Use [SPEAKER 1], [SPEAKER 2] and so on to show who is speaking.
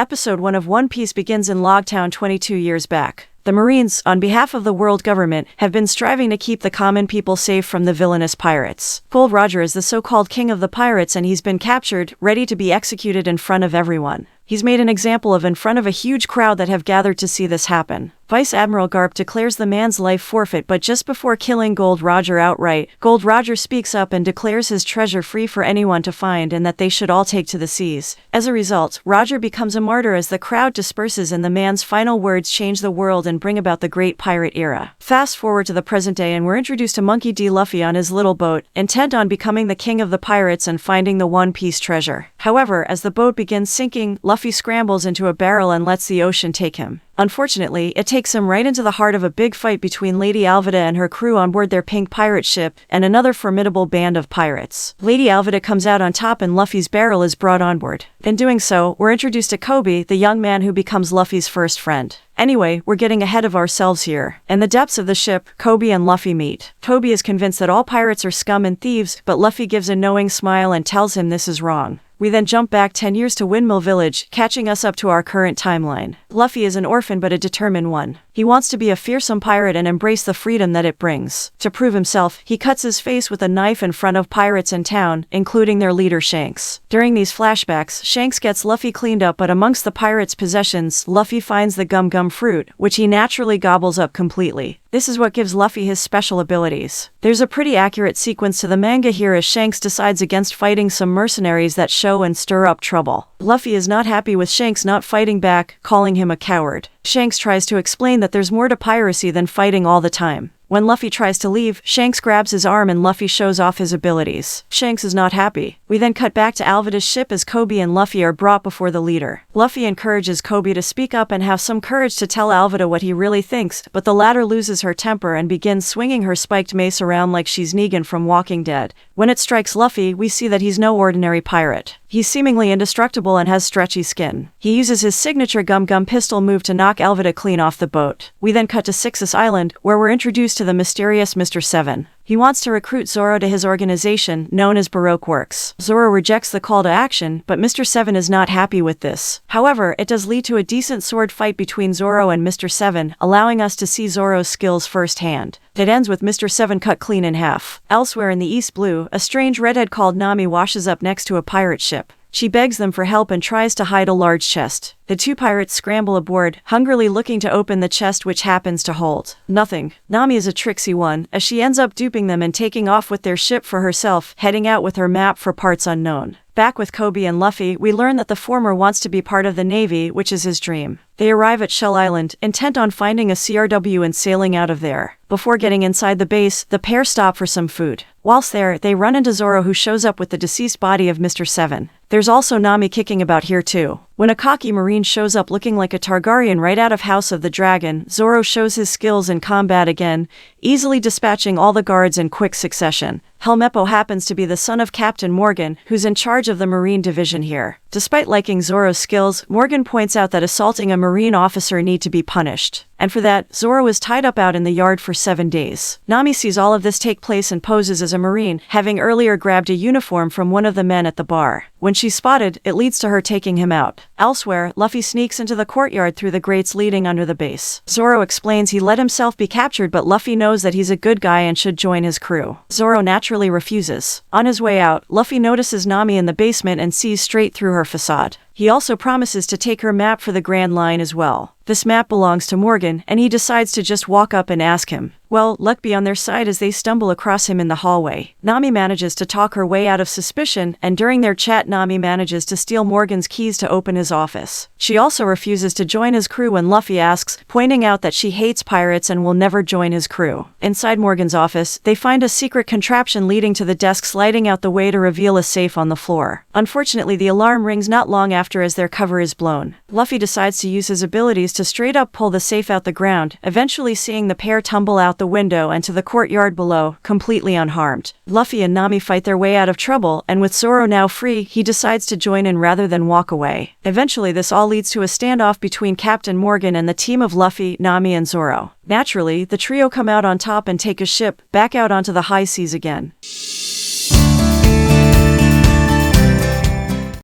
[SPEAKER 1] Episode 1 of One Piece begins in Logtown 22 years back. The Marines, on behalf of the world government, have been striving to keep the common people safe from the villainous pirates. Gold Roger is the so-called king of the pirates, and he's been captured, ready to be executed in front of everyone. He's made an example of in front of a huge crowd that have gathered to see this happen. Vice Admiral Garp declares the man's life forfeit, but just before killing Gold Roger outright, Gold Roger speaks up and declares his treasure free for anyone to find and that they should all take to the seas. As a result, Roger becomes a martyr as the crowd disperses, and the man's final words change the world and bring about the Great Pirate Era. Fast forward to the present day, and we're introduced to Monkey D. Luffy on his little boat, intent on becoming the king of the pirates and finding the One Piece treasure. However, as the boat begins sinking, Luffy scrambles into a barrel and lets the ocean take him. Unfortunately, it takes him right into the heart of a big fight between Lady Alvida and her crew on board their pink pirate ship, and another formidable band of pirates. Lady Alvida comes out on top and Luffy's barrel is brought on board. In doing so, we're introduced to Kobe, the young man who becomes Luffy's first friend. Anyway, we're getting ahead of ourselves here. In the depths of the ship, Kobe and Luffy meet. Kobe is convinced that all pirates are scum and thieves, but Luffy gives a knowing smile and tells him this is wrong. We then jump back 10 years to Windmill Village, catching us up to our current timeline. Luffy is an orphan but a determined one. He wants to be a fearsome pirate and embrace the freedom that it brings. To prove himself, he cuts his face with a knife in front of pirates in town, including their leader Shanks. During these flashbacks, Shanks gets Luffy cleaned up, but amongst the pirates' possessions, Luffy finds the gum gum fruit, which he naturally gobbles up completely. This is what gives Luffy his special abilities. There's a pretty accurate sequence to the manga here as Shanks decides against fighting some mercenaries that show and stir up trouble. Luffy is not happy with Shanks not fighting back, calling him a coward. Shanks tries to explain that there's more to piracy than fighting all the time. When Luffy tries to leave, Shanks grabs his arm and Luffy shows off his abilities. Shanks is not happy. We then cut back to Alvida's ship as Kobe and Luffy are brought before the leader. Luffy encourages Kobe to speak up and have some courage to tell Alvida what he really thinks, but the latter loses her temper and begins swinging her spiked mace around like she's Negan from Walking Dead. When it strikes Luffy, we see that he's no ordinary pirate. He's seemingly indestructible and has stretchy skin. He uses his signature Gum Gum pistol move to knock Alvida clean off the boat. We then cut to Sixus Island, where we're introduced to the mysterious Mr. 7. He wants to recruit Zoro to his organization, known as Baroque Works. Zoro rejects the call to action, but Mr. 7 is not happy with this. However, it does lead to a decent sword fight between Zoro and Mr. 7, allowing us to see Zoro's skills firsthand. It ends with Mr. 7 cut clean in half. Elsewhere in the East Blue, a strange redhead called Nami washes up next to a pirate ship. She begs them for help and tries to hide a large chest. The two pirates scramble aboard, hungrily looking to open the chest, which happens to hold nothing. Nami is a tricksy one, as she ends up duping them and taking off with their ship for herself, heading out with her map for parts unknown. Back with Kobe and Luffy, we learn that the former wants to be part of the Navy, which is his dream. They arrive at Shell Island, intent on finding a CRW and sailing out of there. Before getting inside the base, the pair stop for some food. Whilst there, they run into Zoro, who shows up with the deceased body of Mr. 7. There's also Nami kicking about here too. When a cocky marine shows up looking like a Targaryen right out of House of the Dragon, Zoro shows his skills in combat again, easily dispatching all the guards in quick succession. Helmeppo happens to be the son of Captain Morgan, who's in charge of the Marine Division here. Despite liking Zoro's skills, Morgan points out that assaulting a Marine officer need to be punished. And for that, Zoro is tied up out in the yard for 7 days. Nami sees all of this take place and poses as a Marine, having earlier grabbed a uniform from one of the men at the bar. When she's spotted, it leads to her taking him out. Elsewhere, Luffy sneaks into the courtyard through the grates leading under the base. Zoro explains he let himself be captured, but Luffy knows that he's a good guy and should join his crew. Zoro naturally refuses. On his way out, Luffy notices Nami in the basement and sees straight through her facade. He also promises to take her map for the Grand Line as well. This map belongs to Morgan, and he decides to just walk up and ask him. Well, luck be on their side as they stumble across him in the hallway. Nami manages to talk her way out of suspicion, and during their chat Nami manages to steal Morgan's keys to open his office. She also refuses to join his crew when Luffy asks, pointing out that she hates pirates and will never join his crew. Inside Morgan's office, they find a secret contraption leading to the desk sliding out the way to reveal a safe on the floor. Unfortunately, the alarm rings not long after as their cover is blown. Luffy decides to use his abilities to straight up pull the safe out the ground, eventually seeing the pair tumble out the window and to the courtyard below, completely unharmed. Luffy and Nami fight their way out of trouble, and with Zoro now free, he decides to join in rather than walk away. Eventually, this all leads to a standoff between Captain Morgan and the team of Luffy, Nami, and Zoro. Naturally, the trio come out on top and take a ship back out onto the high seas again.